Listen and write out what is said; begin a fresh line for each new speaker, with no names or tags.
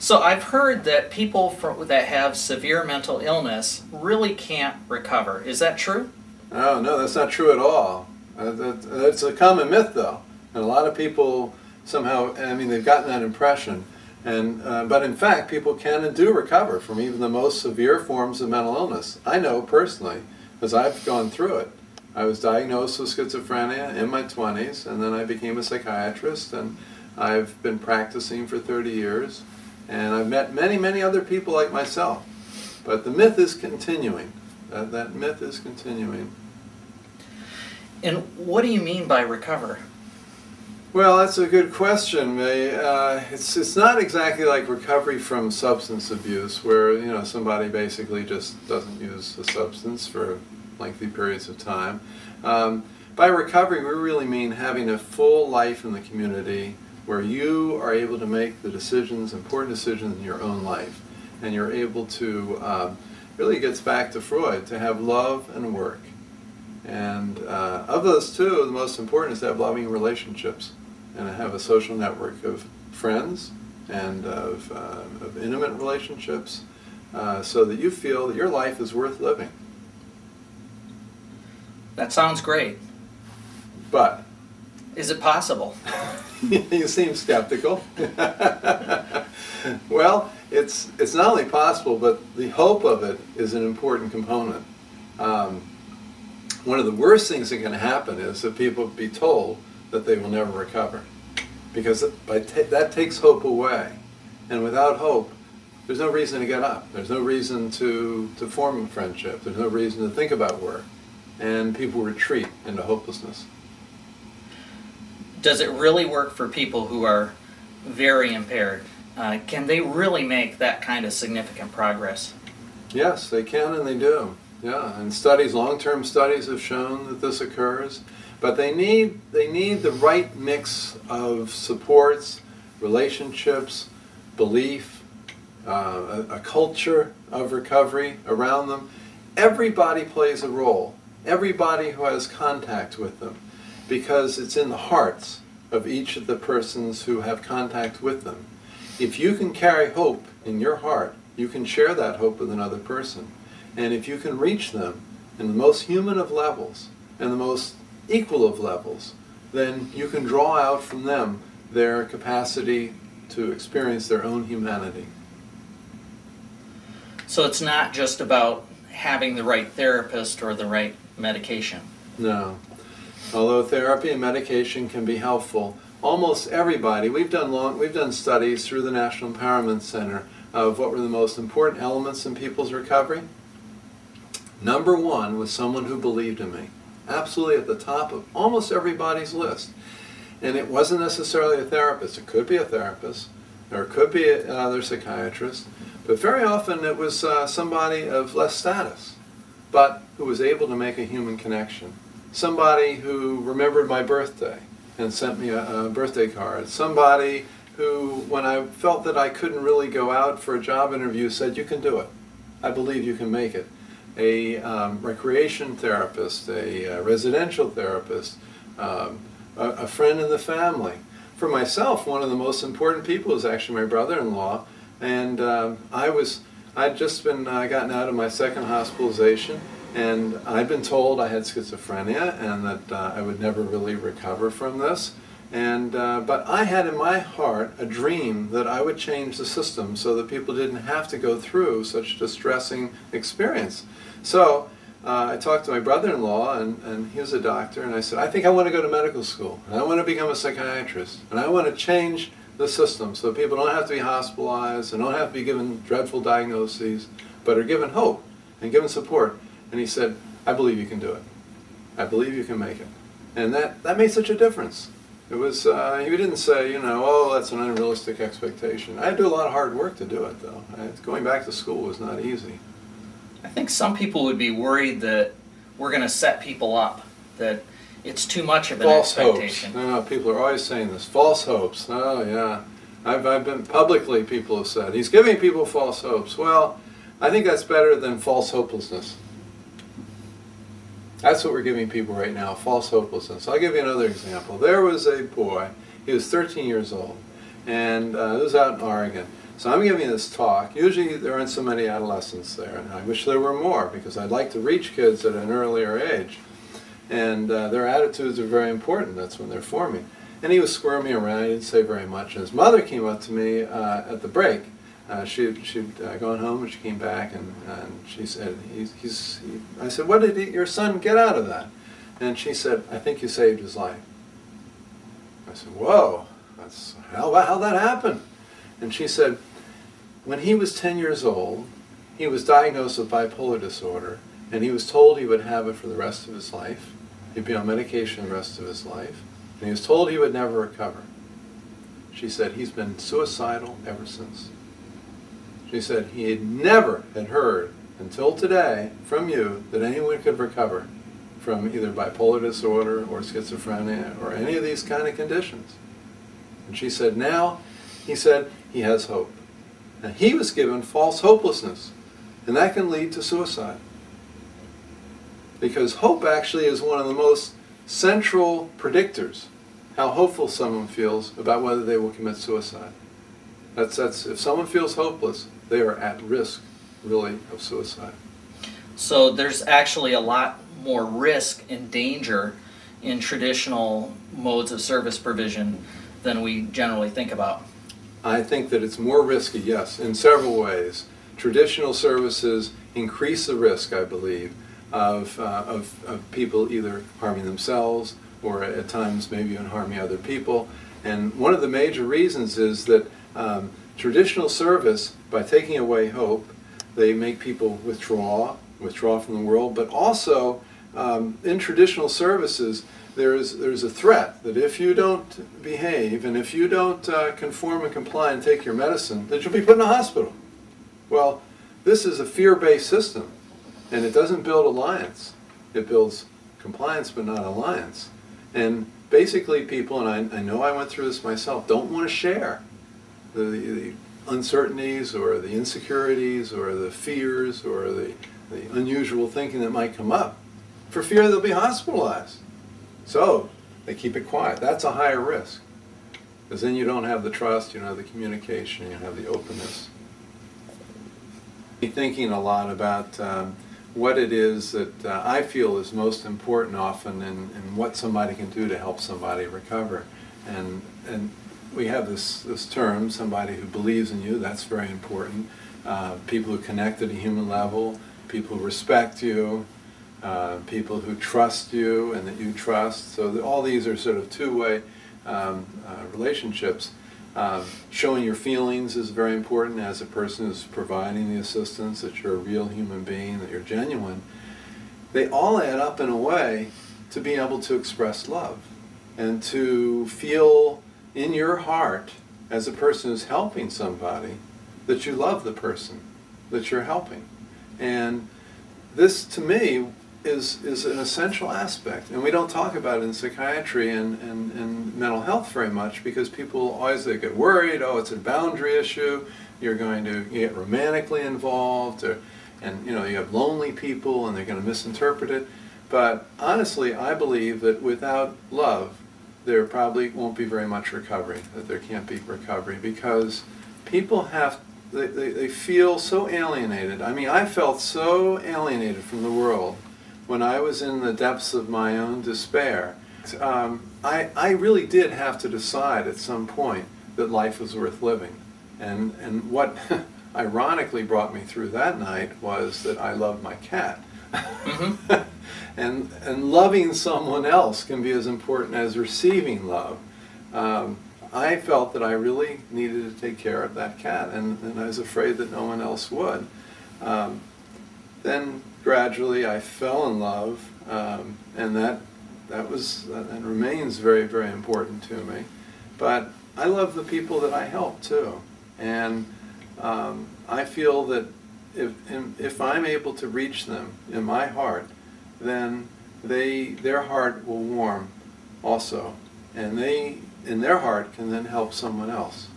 So I've heard that people that have severe mental illness really can't recover. Is that true?
Oh, no, that's not true at all. That's a common myth, though. And a lot of people somehow, I mean, they've gotten that impression. But in fact, people can and do recover from even the most severe forms of mental illness. I know personally, because I've gone through it. I was diagnosed with schizophrenia in my 20s, and then I became a psychiatrist, and I've been practicing for 30 years. And I've met many, many other people like myself. But the myth is continuing. That myth is continuing.
And what do you mean by recover?
Well, that's a good question. It's not exactly like recovery from substance abuse, where somebody basically just doesn't use a substance for lengthy periods of time. By recovery, we really mean having a full life in the community, where you are able to make the decisions, important decisions in your own life. And you're able to, really gets back to Freud, to have love and work. And of those two, the most important is to have loving relationships and to have a social network of friends and of intimate relationships so that you feel that your life is worth living.
That sounds great.
But
is it possible?
You seem skeptical. Well, it's not only possible, but the hope of it is an important component. One of the worst things that can happen is that people be told that they will never recover, because that takes hope away. And without hope, there's no reason to get up. There's no reason to form a friendship. There's no reason to think about work. And people retreat into hopelessness.
Does it really work for people who are very impaired? Can they really make that kind of significant progress?
Yes, they can and they do. Yeah, and studies, long-term studies have shown that this occurs. But they need the right mix of supports, relationships, belief, a culture of recovery around them. Everybody plays a role. Everybody who has contact with them, because it's in the hearts of each of the persons who have contact with them. If you can carry hope in your heart, you can share that hope with another person. And if you can reach them in the most human of levels and the most equal of levels, then you can draw out from them their capacity to experience their own humanity.
So it's not just about having the right therapist or the right medication?
No. Although therapy and medication can be helpful, almost everybody, we've done studies through the National Empowerment Center of what were the most important elements in people's recovery. Number one was someone who believed in me. Absolutely at the top of almost everybody's list. And it wasn't necessarily a therapist. It could be a therapist, or it could be another psychiatrist, but very often it was somebody of less status, but who was able to make a human connection. Somebody who remembered my birthday and sent me a birthday card. Somebody who, when I felt that I couldn't really go out for a job interview, said, "You can do it. I believe you can make it." A recreation therapist, a residential therapist, a friend in the family. For myself, one of the most important people is actually my brother-in-law, and I'd just been gotten out of my second hospitalization, and I'd been told I had schizophrenia and that I would never really recover from this. But I had in my heart a dream that I would change the system so that people didn't have to go through such distressing experience. So I talked to my brother-in-law, and he was a doctor, and I said, I think I want to go to medical school, and I want to become a psychiatrist, and I want to change the system so people don't have to be hospitalized and don't have to be given dreadful diagnoses, but are given hope and given support. And he said, I believe you can do it. I believe you can make it. And that made such a difference. It was, he didn't say, oh, that's an unrealistic expectation. I had to do a lot of hard work to do it, though. Going back to school was not easy.
I think some people would be worried that we're going to set people up, that it's too much of an expectation.
False hopes. No, people are always saying this. False hopes. Oh, yeah. I've been publicly, people have said, he's giving people false hopes. Well, I think that's better than false hopelessness. That's what we're giving people right now, false hopelessness. I'll give you another example. There was a boy, he was 13 years old, and this was out in Oregon. So I'm giving this talk. Usually there aren't so many adolescents there, and I wish there were more because I'd like to reach kids at an earlier age. And their attitudes are very important. That's when they're forming. And he was squirming around. He didn't say very much. And his mother came up to me at the break. She'd gone home and she came back and she said, I said, what did your son get out of that? And she said, I think you saved his life. I said, whoa, how'd that happen? And she said, when he was 10 years old, he was diagnosed with bipolar disorder, and he was told he would have it for the rest of his life. He'd be on medication the rest of his life, and he was told he would never recover. She said, he's been suicidal ever since. She said, he had never heard until today from you that anyone could recover from either bipolar disorder or schizophrenia or any of these kind of conditions. And she said, now, he said, he has hope. And he was given false hopelessness, and that can lead to suicide. Because hope actually is one of the most central predictors how hopeful someone feels about whether they will commit suicide. That's if someone feels hopeless, they are at risk, really, of suicide.
So there's actually a lot more risk and danger in traditional modes of service provision than we generally think about.
I think that it's more risky, yes, in several ways. Traditional services increase the risk, I believe, of people either harming themselves or at times maybe even harming other people. And one of the major reasons is that traditional service, by taking away hope, they make people withdraw from the world, but also in traditional services there's a threat that if you don't behave and if you don't conform and comply and take your medicine, that you'll be put in a hospital. Well, this is a fear-based system, and it doesn't build alliance. It builds compliance but not alliance. And basically people, and I know I went through this myself, don't want to share the uncertainties or the insecurities or the fears or the unusual thinking that might come up for fear they'll be hospitalized. So they keep it quiet. That's a higher risk, because then you don't have the trust, you don't have the communication, you don't have the openness. Thinking a lot about what it is that I feel is most important often in what somebody can do to help somebody recover. And we have this term, somebody who believes in you, that's very important. People who connect at a human level, people who respect you, people who trust you and that you trust. So all these are sort of two-way relationships. Showing your feelings is very important as a person who's providing the assistance, that you're a real human being, that you're genuine. They all add up in a way to being able to express love and to feel in your heart as a person who's helping somebody that you love the person that you're helping. And this, to me, is an essential aspect, and we don't talk about it in psychiatry and mental health very much, because people always they get worried, oh, it's a boundary issue, you're going to get romantically involved, and you have lonely people and they're going to misinterpret it. But honestly, I believe that without love there probably won't be very much recovery, that there can't be recovery, because people they feel so alienated. I mean, I felt so alienated from the world when I was in the depths of my own despair. I really did have to decide at some point that life was worth living. And what ironically brought me through that night was that I loved my cat. Mm-hmm. and loving someone else can be as important as receiving love. I felt that I really needed to take care of that cat, and I was afraid that no one else would. Then gradually I fell in love, and that remains very, very important to me. But I love the people that I help too, and I feel that if I'm able to reach them in my heart, then their heart will warm also, and they in their heart can then help someone else.